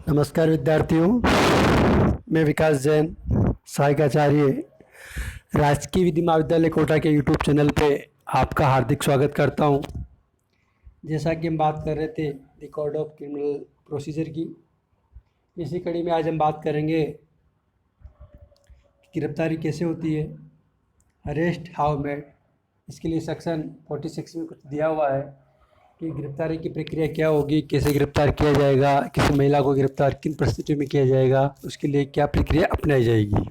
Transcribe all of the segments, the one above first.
नमस्कार विद्यार्थियों, मैं विकास जैन, सहायक आचार्य, राजकीय विधि महाविद्यालय कोटा के यूट्यूब चैनल पे आपका हार्दिक स्वागत करता हूं। जैसा कि हम बात कर रहे थे the code of criminal procedure की, इसी कड़ी में आज हम बात करेंगे कि गिरफ्तारी कैसे होती है, अरेस्ट हाउ मेड। इसके लिए सेक्शन 46 में कुछ दिया हुआ है कि गिरफ्तारी की प्रक्रिया क्या होगी, कैसे गिरफ्तार किया जाएगा, किसी महिला को गिरफ्तार किन परिस्थितियों में किया जाएगा, उसके लिए क्या प्रक्रिया अपनाई जाएगी।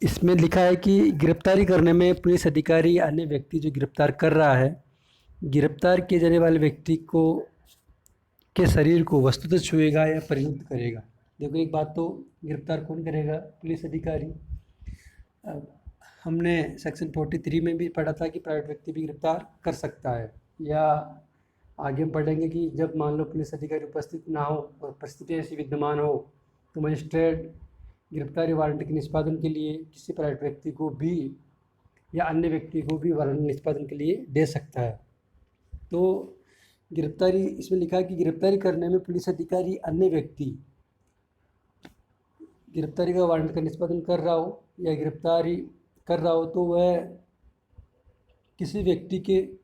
इसमें लिखा है कि गिरफ्तारी करने में पुलिस अधिकारी या अन्य व्यक्ति जो गिरफ्तार कर रहा है, गिरफ्तार किए जाने वाले व्यक्ति को के शरीर को वस्तुतः छुएगा या परियुक्त करेगा। देखो, एक बात तो गिरफ्तार कौन करेगा? पुलिस अधिकारी। अब हमने सेक्शन 43 में भी पढ़ा था कि प्राइवेट व्यक्ति भी गिरफ्तार कर सकता है, या आगे हम पढ़ेंगे कि जब मान लो पुलिस अधिकारी उपस्थित ना हो और परिस्थिति ऐसी विद्यमान हो तो मजिस्ट्रेट गिरफ्तारी वारंट के निष्पादन के लिए किसी प्राइवेट व्यक्ति को भी या अन्य व्यक्ति को भी वारंट निष्पादन के लिए दे सकता है। तो गिरफ्तारी, इसमें लिखा है कि गिरफ्तारी करने में पुलिस अधिकारी अन्य व्यक्ति गिरफ्तारी का वारंट का निष्पादन कर रहा हो या गिरफ्तारी कर रहा हो तो वह किसी व्यक्ति के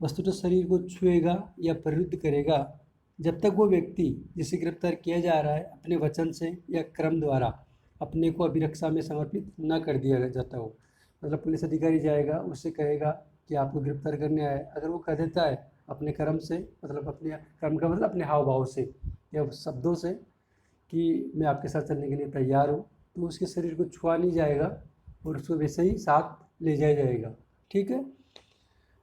वस्तुतः शरीर को छुएगा या प्रयुक्त करेगा जब तक वो व्यक्ति जिसे गिरफ्तार किया जा रहा है अपने वचन से या क्रम द्वारा अपने को अभिरक्षा में समर्पित न कर दिया जाता हो। मतलब पुलिस अधिकारी जाएगा, उससे कहेगा कि आपको गिरफ्तार करने आया है, अगर वो कह देता है अपने कर्म से, मतलब अपने कर्म का मतलब अपने हाव भाव से या शब्दों से कि मैं आपके साथ चलने के लिए तैयार हूँ, तो उसके शरीर को छुआ नहीं जाएगा और उसको वैसे ही साथ ले जाया जाएगा। ठीक है।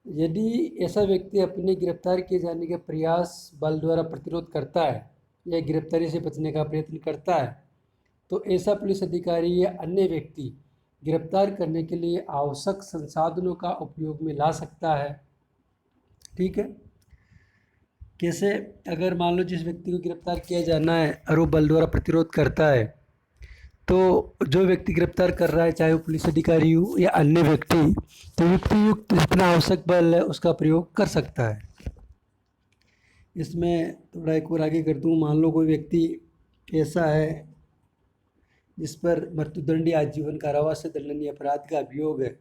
यदि ऐसा व्यक्ति अपने गिरफ्तार किए जाने के प्रयास बल द्वारा प्रतिरोध करता है या गिरफ्तारी से बचने का प्रयत्न करता है तो ऐसा पुलिस अधिकारी या अन्य व्यक्ति गिरफ्तार करने के लिए आवश्यक संसाधनों का उपयोग में ला सकता है। ठीक है। कैसे? अगर मान लो जिस व्यक्ति को गिरफ्तार किया जाना है और वो बल द्वारा प्रतिरोध करता है तो जो व्यक्ति गिरफ्तार कर रहा है, चाहे वो पुलिस अधिकारी हो या अन्य व्यक्ति, तो युक्त जितना आवश्यक बल है उसका प्रयोग कर सकता है। इसमें थोड़ा एक और आगे कर दूँ। मान लो कोई व्यक्ति ऐसा है जिस पर मृत्युदंड या आजीवन कारावास से दंडनीय अपराध का अभियोग है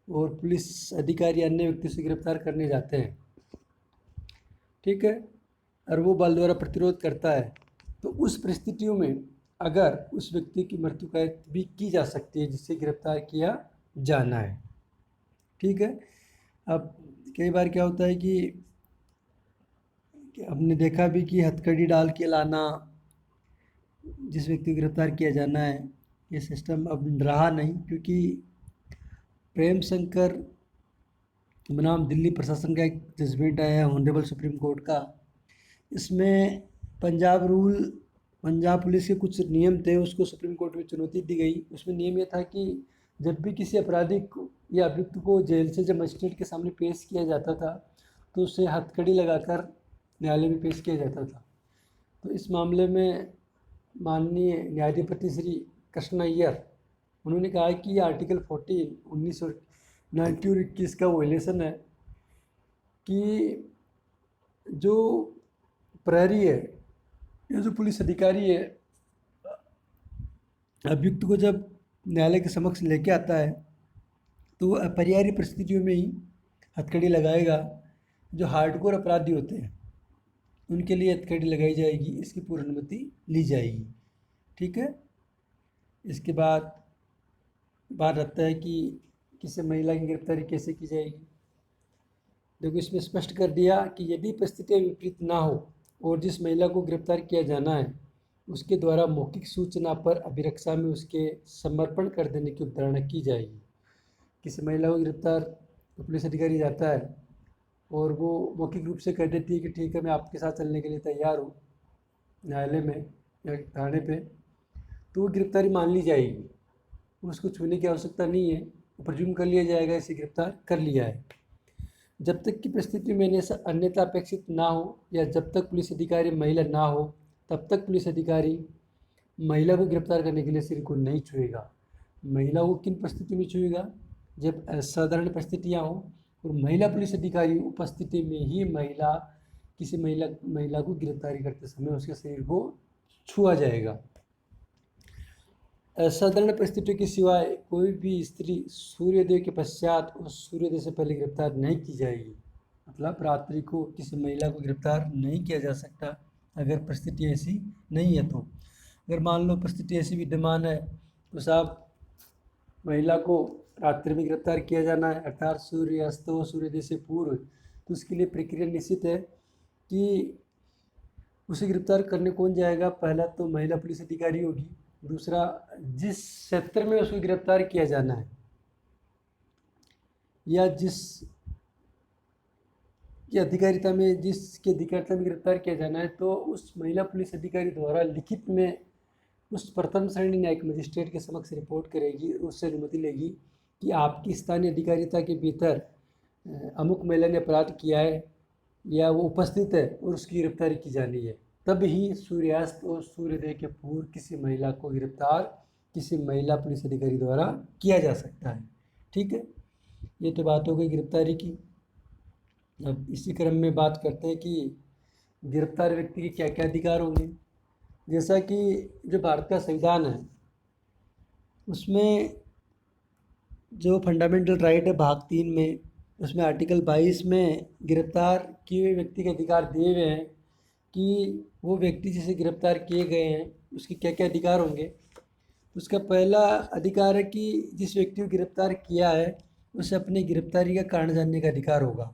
और पुलिस अधिकारी अन्य व्यक्ति से गिरफ्तार करने जाते हैं, ठीक है, और वो बल द्वारा प्रतिरोध करता है, तो उस परिस्थितियों में अगर उस व्यक्ति की मृत्यु कैद भी की जा सकती है जिससे गिरफ्तार किया जाना है। ठीक है। अब कई बार क्या होता है कि हमने देखा भी कि हथकड़ी डाल के लाना जिस व्यक्ति को गिरफ्तार किया जाना है, ये सिस्टम अब रहा नहीं, क्योंकि प्रेम शंकर बनाम दिल्ली प्रशासन का एक जजमेंट आया है ऑनरेबल सुप्रीम कोर्ट का। इसमें पंजाब पुलिस के कुछ नियम थे, उसको सुप्रीम कोर्ट में चुनौती दी गई। उसमें नियम ये था कि जब भी किसी अपराधी को या अभियुक्त को जेल से जब मजिस्ट्रेट के सामने पेश किया जाता था तो उसे हथकड़ी लगाकर न्यायालय में पेश किया जाता था। तो इस मामले में माननीय न्यायाधिपति श्री कृष्ण अय्यर, उन्होंने कहा कि आर्टिकल 14, 1990 और 21 का वायलेशन है कि जो प्रहरी है या जो पुलिस अधिकारी है अभियुक्त को जब न्यायालय के समक्ष लेके आता है तो वो अपरिहार्य परिस्थितियों में ही हथकड़ी लगाएगा। जो हार्डकोर अपराधी होते हैं उनके लिए हथकड़ी लगाई जाएगी, इसकी पूर्ण अनुमति ली जाएगी। ठीक है। इसके बाद बात आता है कि किसी महिला की गिरफ्तारी कैसे की जाएगी। देखो, इसमें स्पष्ट कर दिया कि यदि परिस्थितियाँ विपरीत ना हो और जिस महिला को गिरफ्तार किया जाना है उसके द्वारा मौखिक सूचना पर अभिरक्षा में उसके समर्पण कर देने की अवधारणा की जाएगी। किसी महिला को गिरफ्तार पुलिस अधिकारी जाता है और वो मौखिक रूप से कह देती है कि ठीक है, मैं आपके साथ चलने के लिए तैयार हूँ न्यायालय में या थाने पे, तो वो गिरफ्तारी मान ली जाएगी, उसको छूने की आवश्यकता नहीं है, प्रज्यूम कर लिया जाएगा इसे गिरफ्तार कर लिया है। जब तक की परिस्थिति में अन्यथा अपेक्षित ना हो या जब तक पुलिस अधिकारी महिला ना हो तब तक पुलिस अधिकारी महिला को गिरफ्तार करने के लिए सिर को नहीं छुएगा। महिला को किन परिस्थिति में छुएगा? जब असाधारण परिस्थितियाँ हों और महिला पुलिस अधिकारी उपस्थिति में ही महिला किसी महिला को गिरफ्तारी करते समय उसके शरीर को छुआ जाएगा। असाधारण परिस्थितियों के सिवाय कोई भी स्त्री सूर्योदय के पश्चात और सूर्योदय से पहले गिरफ्तार नहीं की जाएगी। मतलब रात्रि को किसी महिला को गिरफ्तार नहीं किया जा सकता अगर परिस्थिति ऐसी नहीं है। तो अगर मान लो परिस्थिति ऐसी विद्यमान है तो साहब महिला को रात्रि में गिरफ्तार किया जाना है, अर्थात सूर्यास्त व सूर्योदय से पूर्व। तो उसके लिए प्रक्रिया निश्चित है कि उसे गिरफ्तार करने कौन जाएगा। पहला तो महिला पुलिस अधिकारी होगी, दूसरा जिस क्षेत्र में उसको गिरफ्तार किया जाना है या जिसकी अधिकारिता में गिरफ्तार किया जाना है, तो उस महिला पुलिस अधिकारी द्वारा लिखित में उस प्रथम श्रेणी न्यायिक मजिस्ट्रेट के समक्ष रिपोर्ट करेगी, उससे अनुमति लेगी कि आपकी स्थानीय अधिकारिता के भीतर अमुक महिला ने अपराध किया है या वो उपस्थित है और उसकी गिरफ्तारी की जानी है। तब ही सूर्यास्त और सूर्योदय के पूर्व किसी महिला को गिरफ्तार किसी महिला पुलिस अधिकारी द्वारा किया जा सकता है। ठीक है, ये तो बात हो गई गिरफ्तारी की। अब इसी क्रम में बात करते हैं कि गिरफ्तार व्यक्ति के क्या क्या अधिकार होंगे। जैसा कि जो भारत का संविधान है उसमें जो फंडामेंटल राइट है भाग 3 में, उसमें आर्टिकल 22 में गिरफ्तार किए हुए व्यक्ति के अधिकार दिए हुए हैं कि वो व्यक्ति जिसे गिरफ्तार किए गए हैं उसके क्या क्या अधिकार होंगे। उसका पहला अधिकार है कि जिस व्यक्ति को गिरफ्तार किया है उसे अपनी गिरफ्तारी का कारण जानने का अधिकार होगा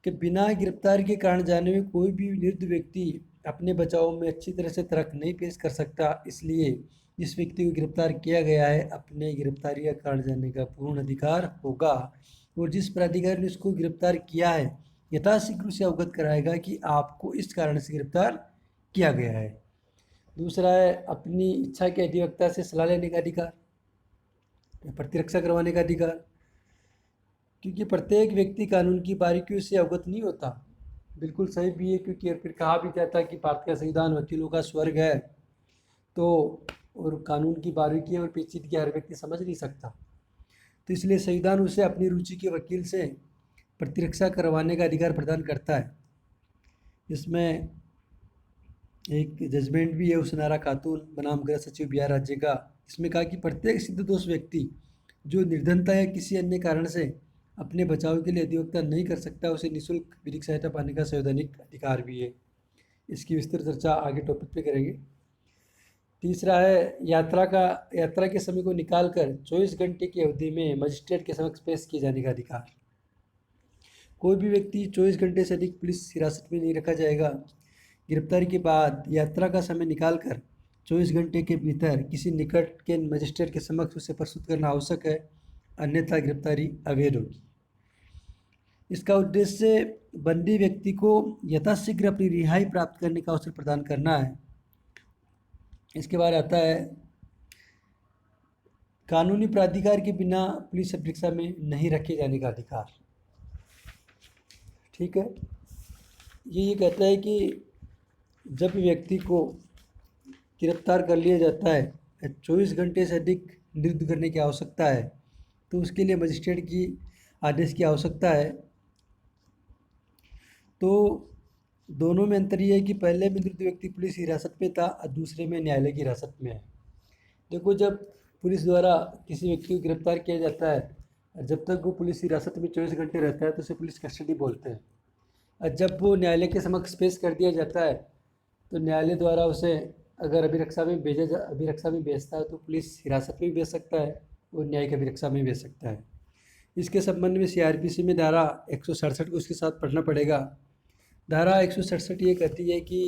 कि बिना गिरफ्तारी के कारण जाने में कोई भी निर्दोष व्यक्ति अपने बचाव में अच्छी तरह से तर्क नहीं पेश कर सकता। इसलिए जिस व्यक्ति को गिरफ्तार किया गया है अपने गिरफ्तारी का कारण जानने का पूर्ण अधिकार होगा और जिस प्राधिकारी ने उसको गिरफ्तार किया है यथाशीघ्र उसे अवगत कराएगा कि आपको इस कारण से गिरफ्तार किया गया है। दूसरा है अपनी इच्छा के अधिवक्ता से सलाह लेने का अधिकार, प्रतिरक्षा करवाने का अधिकार, क्योंकि प्रत्येक व्यक्ति कानून की बारीकियों से अवगत नहीं होता। बिल्कुल सही भी है, क्योंकि फिर कहा भी जाता है कि भारत का संविधान वकीलों का स्वर्ग है, तो और कानून की बारीकी और पेचीदगी हर व्यक्ति समझ नहीं सकता। तो इसलिए संविधान उसे अपनी रुचि के वकील से प्रतिरक्षा करवाने का अधिकार प्रदान करता है। इसमें एक जजमेंट भी है उसनारा खातून बनाम गृह सचिव बिहार राज्य का, इसमें कहा कि प्रत्येक सिद्ध दोष व्यक्ति जो निर्धनता या किसी अन्य कारण से अपने बचाव के लिए अधिवक्ता नहीं कर सकता उसे निःशुल्क विधिक सहायता पाने का संवैधानिक अधिकार भी है। इसकी विस्तृत चर्चा आगे टॉपिक पे करेंगे। तीसरा है यात्रा के समय को निकालकर 24 घंटे की अवधि में मजिस्ट्रेट के समक्ष पेश किए जाने का अधिकार। कोई भी व्यक्ति 24 घंटे से अधिक पुलिस हिरासत में नहीं रखा जाएगा। गिरफ्तारी के बाद यात्रा का समय निकालकर 24 घंटे के भीतर किसी निकट के मजिस्ट्रेट के समक्ष उसे प्रस्तुत करना आवश्यक है, अन्यथा गिरफ्तारी अवैध होगी। इसका उद्देश्य बंदी व्यक्ति को यथाशीघ्र अपनी रिहाई प्राप्त करने का अवसर प्रदान करना है। इसके बाद आता है कानूनी प्राधिकार के बिना पुलिस परीक्षा में नहीं रखे जाने का अधिकार। ठीक है, ये कहता है कि जब व्यक्ति को गिरफ्तार कर लिया जाता है 24 घंटे से अधिक निरुद्ध करने की आवश्यकता है तो उसके लिए मजिस्ट्रेट की आदेश की आवश्यकता है। तो दोनों में अंतर ये है कि पहले में निरुद्ध व्यक्ति पुलिस हिरासत में था और दूसरे में न्यायालय की हिरासत में है। देखो, जब पुलिस द्वारा किसी व्यक्ति को गिरफ्तार किया जाता है और जब तक वो पुलिस हिरासत में 24 घंटे रहता है तो उसे पुलिस कस्टडी बोलते हैं। और जब वो न्यायालय के समक्ष पेश कर दिया जाता है तो न्यायालय द्वारा उसे अगर अभिरक्षा में भेजता है तो पुलिस हिरासत में भी भेज सकता है और न्यायिक अभिरक्षा में भेज सकता है। इसके संबंध में CRPC में धारा 167 को उसके साथ पढ़ना पड़ेगा। धारा 167 ये कहती है कि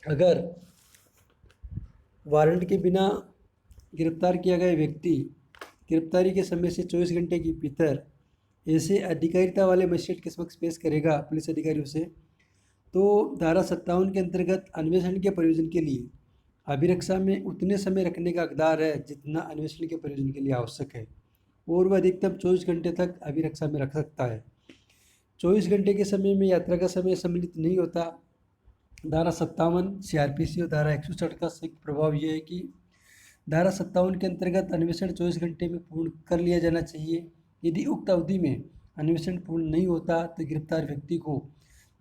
अगर वारंट के बिना गिरफ्तार किया गया व्यक्ति गिरफ्तारी के समय से 24 घंटे के भीतर ऐसे अधिकारिता वाले मजिस्ट्रेट के समक्ष पेश करेगा पुलिस अधिकारी उसे, तो धारा 57 के अंतर्गत अन्वेषण के प्रयोजन के लिए अभिरक्षा में उतने समय रखने का हकदार है जितना अन्वेषण के प्रयोजन के लिए आवश्यक है और वह अधिकतम 24 घंटे तक अभिरक्षा में रख सकता है। 24 घंटे के समय में यात्रा का समय सम्मिलित नहीं होता। धारा 57 CRPC और धारा 167 का संयुक्त प्रभाव यह है कि धारा 57 के अंतर्गत अन्वेषण 24 घंटे में पूर्ण कर लिया जाना चाहिए। यदि उक्त अवधि में अन्वेषण पूर्ण नहीं होता तो गिरफ्तार व्यक्ति को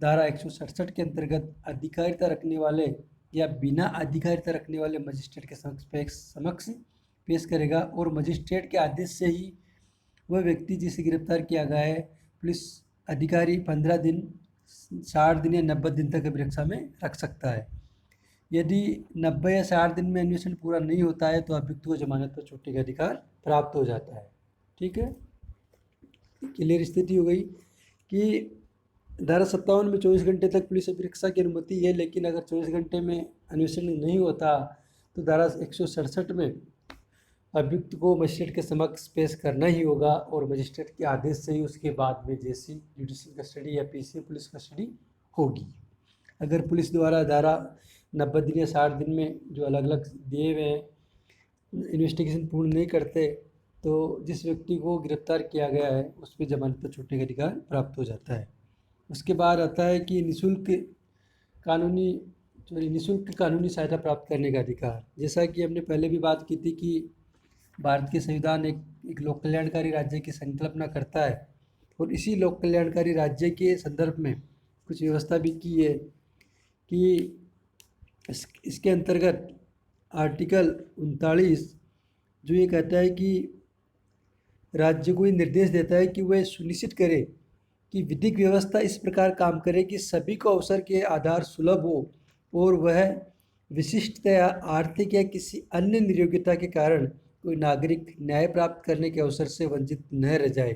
धारा 167 के अंतर्गत अधिकारिता रखने वाले या बिना अधिकारिता रखने वाले मजिस्ट्रेट के समक्ष पेश करेगा और मजिस्ट्रेट के आदेश से ही वह व्यक्ति जिसे गिरफ्तार किया गया है पुलिस अधिकारी 15 दिन, 60 दिन या 90 दिन तक अभिरक्षा में रख सकता है। यदि 90 या 60 दिन में अन्वेषण पूरा नहीं होता है तो अभियुक्त को जमानत पर छुट्टी का अधिकार प्राप्त हो जाता है। ठीक है, क्लियर स्थिति हो गई कि धारा 57 में 24 घंटे तक पुलिस अभिरक्षा की अनुमति है, लेकिन अगर 24 घंटे में अन्वेषण नहीं होता तो धारा 167 में अभियुक्त को मजिस्ट्रेट के समक्ष पेश करना ही होगा और मजिस्ट्रेट के आदेश से ही उसके बाद में जैसी जुडिशियल कस्टडी या पीसी पुलिस कस्टडी होगी। अगर पुलिस द्वारा धारा 90 दिन या 60 दिन में जो अलग अलग दिए हुए हैं इन्वेस्टिगेशन पूर्ण नहीं करते तो जिस व्यक्ति को गिरफ्तार किया गया है उस पर जमानत पर छूटने का अधिकार प्राप्त हो जाता है। उसके बाद आता है कि निःशुल्क कानूनी सहायता प्राप्त करने का अधिकार। जैसा कि हमने पहले भी बात की थी कि भारत के संविधान एक लोक कल्याणकारी राज्य की संकल्पना करता है और इसी लोक कल्याणकारी राज्य के संदर्भ में कुछ व्यवस्था भी की है कि इसके अंतर्गत आर्टिकल 39 जो ये कहता है कि राज्य को ये निर्देश देता है कि वह सुनिश्चित करे कि विधिक व्यवस्था इस प्रकार काम करे कि सभी को अवसर के आधार सुलभ हो और वह विशिष्टतया आर्थिक या किसी अन्य निर्योग्यता के कारण कोई नागरिक न्याय प्राप्त करने के अवसर से वंचित न रह जाए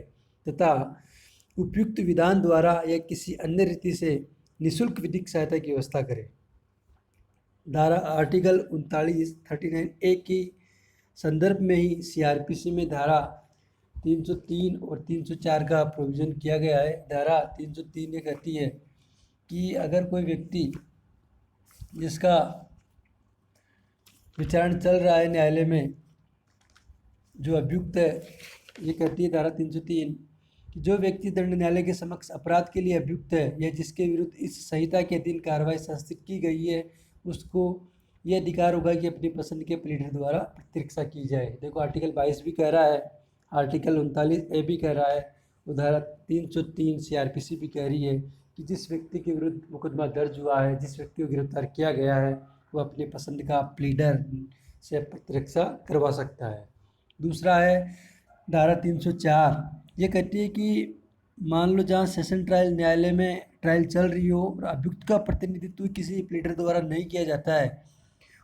तथा उपयुक्त विधान द्वारा या किसी अन्य रीति से निःशुल्क विधिक सहायता की व्यवस्था करे। धारा आर्टिकल 39 की संदर्भ में ही सीआरपीसी में धारा 303 और 304 का प्रोविज़न किया गया है। धारा 303 ये कहती है कि अगर कोई व्यक्ति जिसका विचारण चल रहा है न्यायालय में जो अभियुक्त है, ये कहती है धारा 303 कि जो व्यक्ति दंड न्यायालय के समक्ष अपराध के लिए अभियुक्त है या जिसके विरुद्ध इस संहिता के अधीन कार्रवाई संस्थित की गई है उसको ये अधिकार होगा कि अपनी पसंद के प्लीडर द्वारा प्रतिरक्षा की जाए। देखो आर्टिकल 22 भी कह रहा है, आर्टिकल 39A भी कह रहा है, और धारा 303 सीआरपीसी भी कह रही है कि जिस व्यक्ति के विरुद्ध मुकदमा दर्ज हुआ है, जिस व्यक्ति को गिरफ्तार किया गया है, वो अपनी पसंद का प्लीडर से प्रतिरक्षा करवा सकता है। दूसरा है धारा 304, ये कहती है कि मान लो जहाँ सेशन ट्रायल न्यायालय में ट्रायल चल रही हो और अभियुक्त का प्रतिनिधित्व किसी प्लीडर द्वारा नहीं किया जाता है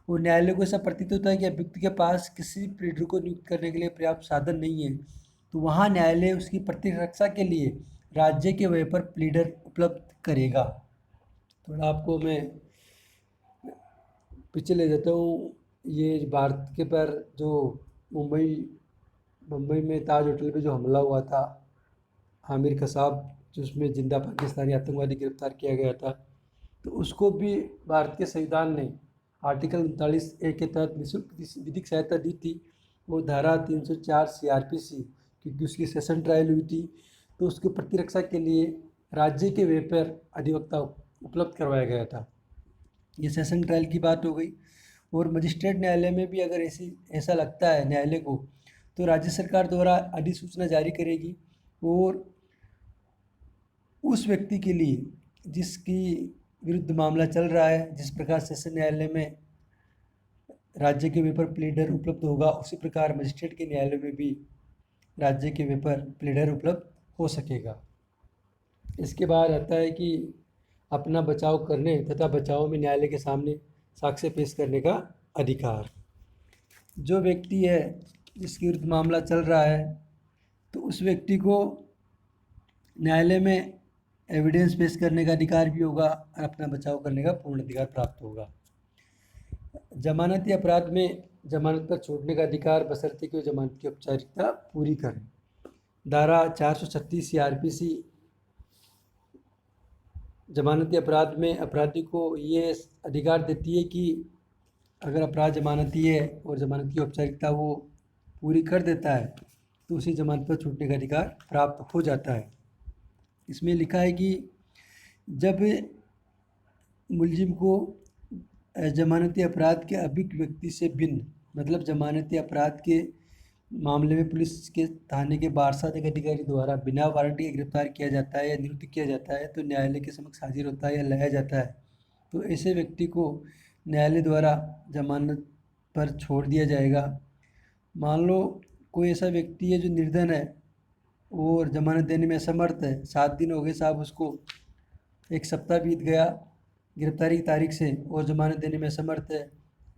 और न्यायालय को ऐसा प्रतीत होता है कि अभियुक्त के पास किसी प्लीडर को नियुक्त करने के लिए पर्याप्त साधन नहीं है, तो वहाँ न्यायालय उसकी प्रतिरक्षा के लिए राज्य के व्यय पर प्लीडर उपलब्ध करेगा। थोड़ा आपको मैं पीछे ले जाता हूँ। ये भारत के पर जो मुंबई में ताज होटल पे जो हमला हुआ था, आमिर कसाब जिसमें जिंदा पाकिस्तानी आतंकवादी गिरफ्तार किया गया था, तो उसको भी भारत के संविधान ने आर्टिकल 39A के तहत निःशुल्क विधिक सहायता दी थी। वो धारा 304 सीआरपीसी, क्योंकि उसकी सेशन ट्रायल हुई थी तो उसकी प्रतिरक्षा के लिए राज्य के व्यय पर अधिवक्ता उपलब्ध करवाया गया था। ये सेशन ट्रायल की बात हो गई। और मजिस्ट्रेट न्यायालय में भी अगर ऐसा लगता है न्यायालय को तो राज्य सरकार द्वारा अधिसूचना जारी करेगी और उस व्यक्ति के लिए जिसकी विरुद्ध मामला चल रहा है, जिस प्रकार सेशन न्यायालय में राज्य के व्यय पर प्लीडर उपलब्ध होगा उसी प्रकार मजिस्ट्रेट के न्यायालय में भी राज्य के व्यय पर प्लीडर उपलब्ध हो सकेगा। इसके बाद आता है कि अपना बचाव करने तथा बचाव में न्यायालय के सामने साक्ष्य पेश करने का अधिकार। जो व्यक्ति है जिसके विरुद्ध मामला चल रहा है तो उस व्यक्ति को न्यायालय में एविडेंस पेश करने का अधिकार भी होगा और अपना बचाव करने का पूर्ण अधिकार प्राप्त होगा। जमानती अपराध में जमानत पर छोड़ने का अधिकार बशर्ते कि जमानत की औपचारिकता पूरी करें। धारा 436 सीआरपीसी जमानती अपराध में अपराधी को ये अधिकार देती है कि अगर अपराध जमानती है और जमानत की औपचारिकता वो पूरी कर देता है तो उसे जमानत पर छूटने का अधिकार प्राप्त हो जाता है। इसमें लिखा है कि जब मुलजिम को जमानती अपराध के अभियुक्त व्यक्ति से भिन्न, मतलब जमानती अपराध के मामले में पुलिस के थाने के बारसात एक अधिकारी द्वारा बिना वारंट के गिरफ्तार किया जाता है या निरुद्ध किया जाता है तो न्यायालय के समक्ष हाजिर होता है या लाया जाता है, तो ऐसे व्यक्ति को न्यायालय द्वारा जमानत पर छोड़ दिया जाएगा। मान लो कोई ऐसा व्यक्ति है जो निर्धन है और जमानत देने में असमर्थ है, 7 दिन हो गए साहब उसको, 1 सप्ताह बीत गया गिरफ्तारी की तारीख से और जमानत देने में असमर्थ है,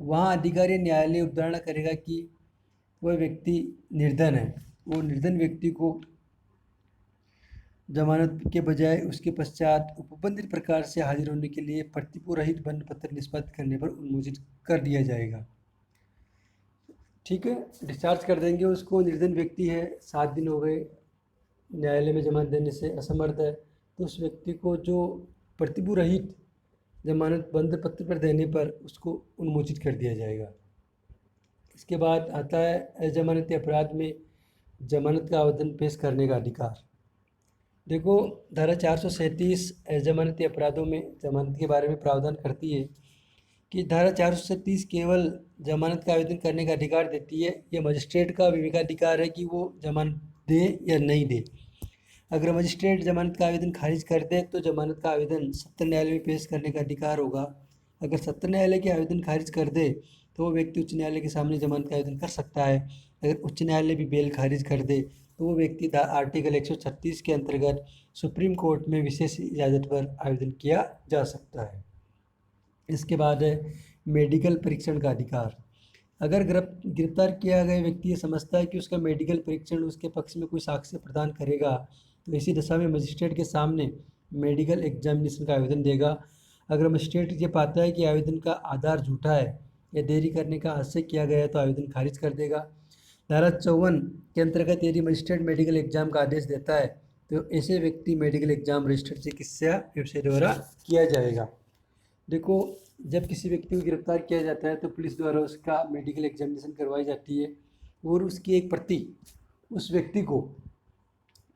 वहाँ अधिकारी न्यायालय उपधारणा करेगा कि वह व्यक्ति निर्धन है। वो निर्धन व्यक्ति को जमानत के बजाय उसके पश्चात उपबंधित प्रकार से हाजिर होने के लिए प्रतिपूरहित बंद पत्र निष्पादित करने पर उन्मोचित कर दिया जाएगा। ठीक है, डिस्चार्ज कर देंगे उसको। निर्धन व्यक्ति है, 7 दिन हो गए न्यायालय में जमानत देने से असमर्थ है, तो उस व्यक्ति को जो प्रतिपूरहित जमानत बंद पत्र पर देने पर उसको उन्मोचित कर दिया जाएगा। इसके बाद आता है अजमानती अपराध में जमानत का आवेदन पेश करने का अधिकार। देखो, धारा 437 अजमानती अपराधों में जमानत के बारे में प्रावधान करती है कि धारा 437 केवल जमानत का आवेदन करने का अधिकार देती है। यह मजिस्ट्रेट का विवेकाधिकार है कि वो जमानत दे या नहीं दे। अगर मजिस्ट्रेट जमानत का आवेदन खारिज कर दे तो जमानत का आवेदन सत्र न्यायालय में पेश करने का अधिकार होगा। अगर सत्र न्यायालय के आवेदन खारिज कर दे तो वो व्यक्ति उच्च न्यायालय के सामने जमानत का आवेदन कर सकता है। अगर उच्च न्यायालय भी बेल खारिज कर दे तो वो व्यक्ति आर्टिकल 136 के अंतर्गत सुप्रीम कोर्ट में विशेष इजाज़त पर आवेदन किया जा सकता है। इसके बाद है मेडिकल परीक्षण का अधिकार। अगर गिरफ्तार किया गया व्यक्ति ये समझता है कि उसका मेडिकल परीक्षण उसके पक्ष में कोई साक्ष्य प्रदान करेगा तो इसी दशा में मजिस्ट्रेट के सामने मेडिकल एग्जामिनेशन का आवेदन देगा। अगर मजिस्ट्रेट ये पाता है कि आवेदन का आधार झूठा है या देरी करने का आशय किया गया है तो आवेदन खारिज कर देगा। धारा 54 के अंतर्गत यदि मजिस्ट्रेट मेडिकल एग्जाम का आदेश देता है तो ऐसे व्यक्ति मेडिकल एग्जाम रजिस्टर्ड चिकित्सा व्यवसाय द्वारा किया जाएगा। देखो, जब किसी व्यक्ति को गिरफ्तार किया जाता है तो पुलिस द्वारा उसका मेडिकल एग्जामिनेशन करवाई जाती है और उसकी एक प्रति उस व्यक्ति को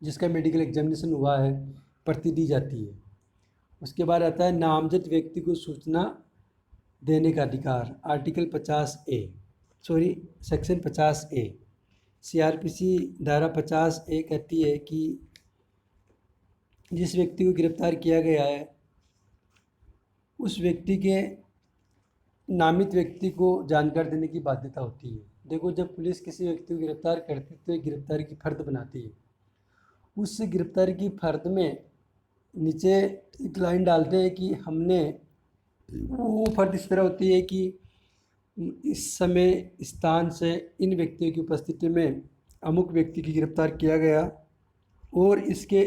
जिसका मेडिकल एग्जामिनेशन हुआ है प्रति दी जाती है। उसके बाद आता है नामजद व्यक्ति को सूचना देने का अधिकार। Article 50A section 50A CRPC धारा 50A कहती है कि जिस व्यक्ति को गिरफ्तार किया गया है उस व्यक्ति के नामित व्यक्ति को जानकारी देने की बाध्यता होती है। देखो, जब पुलिस किसी व्यक्ति को गिरफ्तार करती है तो एक गिरफ्तारी की फर्द बनाती है। उस गिरफ्तारी की फर्द में नीचे एक लाइन डालते हैं कि हमने, वो फर्द इस तरह होती है कि इस समय स्थान से इन व्यक्तियों की उपस्थिति में अमुक व्यक्ति की गिरफ्तार किया गया और इसके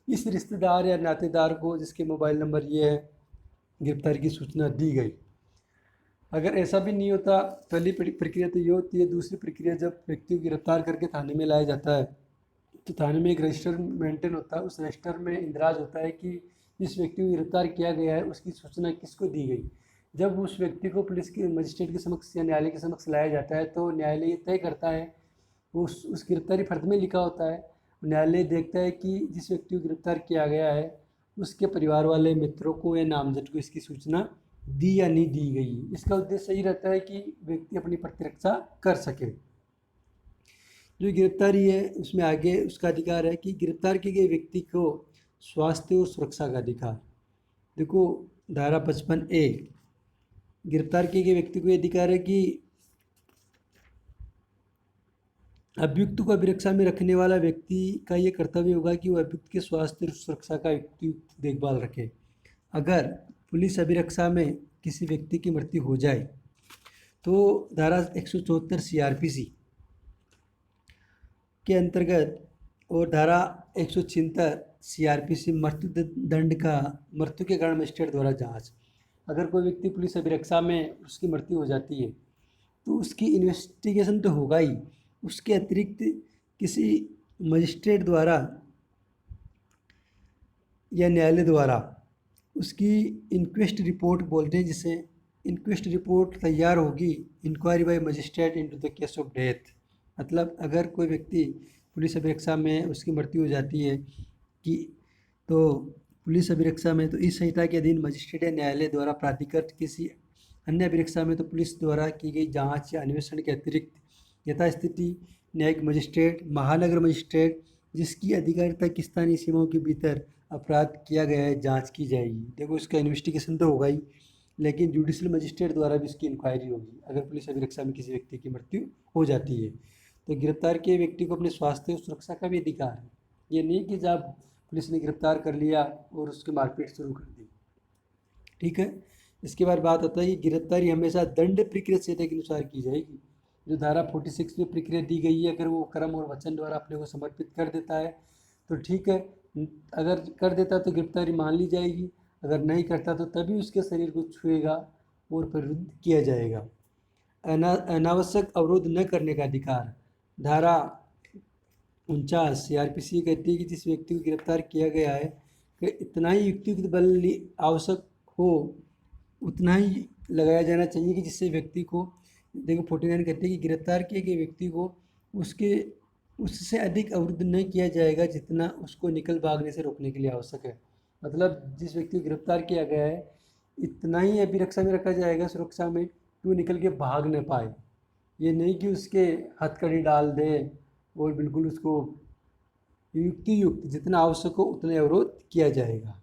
इस रिश्तेदार या नातेदार को जिसके मोबाइल नंबर ये है गिरफ्तारी की सूचना दी गई। अगर ऐसा भी नहीं होता, पहली प्रक्रिया तो ये होती है। दूसरी प्रक्रिया, जब व्यक्ति को गिरफ्तार करके थाने में लाया जाता है तो थाने में एक रजिस्टर मेंटेन होता है। उस रजिस्टर में इंदराज होता है कि जिस व्यक्ति को गिरफ्तार किया गया है उसकी सूचना किसको दी गई। जब उस व्यक्ति को पुलिस के मजिस्ट्रेट के समक्ष या न्यायालय के समक्ष लाया जाता है तो न्यायालय ये तय करता है, उस गिरफ्तारी फर्द में लिखा होता है, न्यायालय देखता है कि जिस व्यक्ति को गिरफ्तार किया गया है उसके परिवार वाले मित्रों को या नामजद को इसकी सूचना दी या नहीं दी गई। इसका उद्देश्य यही रहता है कि व्यक्ति अपनी प्रतिरक्षा कर सके। जो गिरफ्तारी है उसमें आगे उसका अधिकार है कि गिरफ्तार किए गए व्यक्ति को स्वास्थ्य और सुरक्षा का अधिकार। देखो, धारा 55A गिरफ्तार किए गए व्यक्ति को ये अधिकार है कि अभियुक्त को अभिरक्षा में रखने वाला व्यक्ति का ये कर्तव्य होगा कि वह अभियुक्त के स्वास्थ्य और सुरक्षा का युक्त देखभाल रखे। अगर पुलिस अभिरक्षा में किसी व्यक्ति की मृत्यु हो जाए तो धारा 174 CRPC के अंतर्गत और धारा 176 CRPC मृत्यु के कारण मजिस्ट्रेट द्वारा जांच। अगर कोई व्यक्ति पुलिस अभिरक्षा में उसकी मृत्यु हो जाती है तो उसकी इन्वेस्टिगेशन तो होगा ही, उसके अतिरिक्त किसी मजिस्ट्रेट द्वारा या न्यायालय द्वारा उसकी इंक्वेस्ट रिपोर्ट बोलते हैं, जिसे इंक्वेस्ट रिपोर्ट तैयार होगी inquiry by magistrate into the case of death. मतलब अगर कोई व्यक्ति पुलिस अभिरक्षा में उसकी मृत्यु हो जाती है कि तो पुलिस अभिरक्षा में तो इस संहिता के अधीन मजिस्ट्रेट या न्यायालय द्वारा प्राधिकृत किसी अन्य अभिरक्षा में तो पुलिस द्वारा की गई जांच या अन्वेषण के अतिरिक्त यथास्थिति न्यायिक मजिस्ट्रेट, महानगर मजिस्ट्रेट जिसकी अधिकारिता की स्थानीय सीमाओं के भीतर अपराध किया गया है जांच की जाएगी। देखो इसका इन्वेस्टिगेशन तो होगा ही, लेकिन जुडिशल मजिस्ट्रेट द्वारा भी इसकी इंक्वायरी होगी अगर पुलिस अभिरक्षा में किसी व्यक्ति की मृत्यु हो जाती है। तो गिरफ्तार किए व्यक्ति को अपने स्वास्थ्य और सुरक्षा का भी अधिकार है। ये नहीं कि जब पुलिस ने गिरफ्तार कर लिया और उसकी मारपीट शुरू कर दी। ठीक है। इसके बाद बात होता है कि गिरफ्तारी हमेशा दंड प्रक्रिया संहिता के अनुसार की जाएगी। जो धारा 46 में प्रक्रिया दी गई है, अगर वो कर्म और वचन द्वारा अपने को समर्पित कर देता है तो ठीक है, अगर कर देता तो गिरफ्तारी मान ली जाएगी, अगर नहीं करता तो तभी उसके शरीर को छुएगा और प्रवृत्त किया जाएगा। अनावश्यक अवरोध न करने का अधिकार, धारा 49 CRPC कहती है कि जिस व्यक्ति को गिरफ्तार किया गया है कि इतना ही युक्तियुक्त बल आवश्यक हो उतना ही लगाया जाना चाहिए कि जिससे व्यक्ति को, देखो 49 कहते हैं कि गिरफ्तार किए गए व्यक्ति को उससे अधिक अवरुद्ध नहीं किया जाएगा जितना उसको निकल भागने से रोकने के लिए आवश्यक है। मतलब जिस व्यक्ति को गिरफ्तार किया गया है इतना ही अभिरक्षा में रखा जाएगा, सुरक्षा में, कि वो निकल के भाग न पाए। ये नहीं कि उसके हथकड़ी डाल दे और बिल्कुल उसको युक्ति जितना आवश्यक हो उतने अवरोध किया जाएगा।